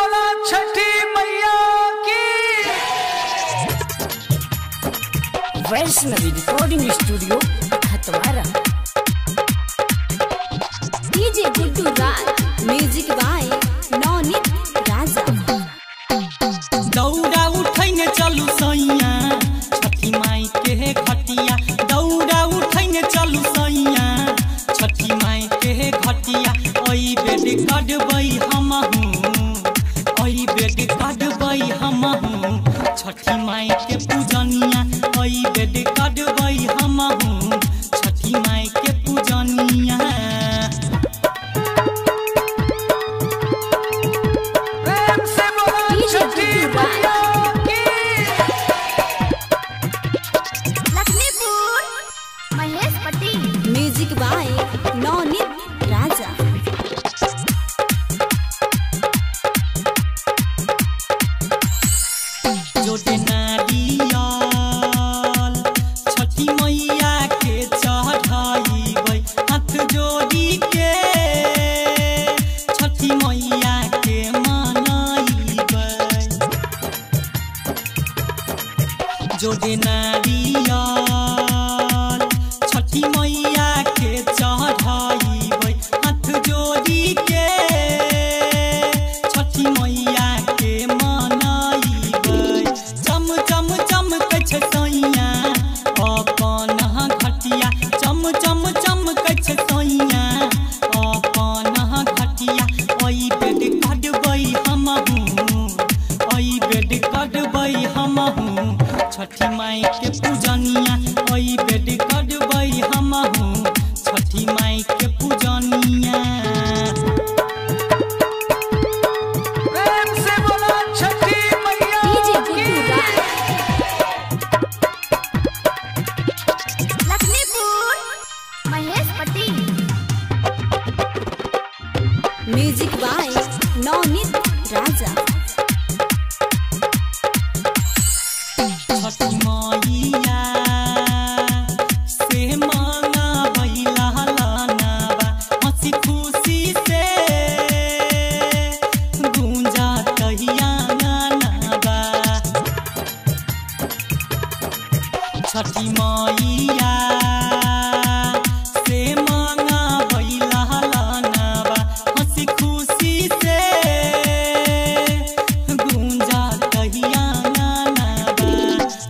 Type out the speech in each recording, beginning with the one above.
बोला छठी मैया की। Vaishnavi recording studio Khatwara. DJ Guddu Raj, music by Naunit Raja. दौड़ा उठैने चलू सैया छठी माई के घटिया, दौड़ा उठैने चलू सैया छठी माई के घटिया। ओई बेड कटबै हमहू, ओई बेड कटबै हमहू छठी माई के पूजनिया। ओई बेड कटबै हमहू छठी माई के पूजनिया। म्यूजिक बाय नौनीत राजा। जोटे नारियल छठी मैया के चढ़ाइबै, हाथ जोड़ी के छठी मैया के मनाइबै। जोटे नारियल छठी मैया के चढ़ाइबै, हाथ जोड़ी के छठी मैया के मनाइबै। चम चम चमकै छै सैया अपन घटिया, चम चम चमकै छै सैया अपन घटिया। ओई बेड कटबै हमहू, ओई बेड कटबै हमहू छठी माई के पूजनिया। ओई बेड कटबै हमहू छठी माई के पूजनिया। DJ Guddu Raj, Laxmipur Maheshpatti. Music by Naunit Raja. Chhathi Maiya से मांगा बैला लानावा, हंसी खुशी से गूंजा तहिया गानावा। छठी मैया से मांगा बैला लानावा, हंसी खुशी से गूंजा तहिया गानावा।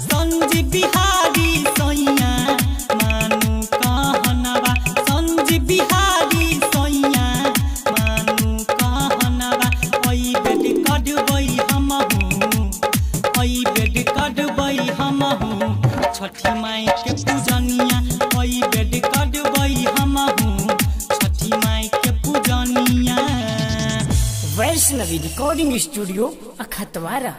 संजीव बिहारी सैया मानू कहनवा, संजीव बिहारी सैया मानू कहनवा। ओई बेड कटबै हमहू, ओई बेड कटबै हमहू छठी माई के पूजनिया। ओई बेड कटबै हमहू छठी माई के पूजनिया। Vaishnavi recording studio Khatwara.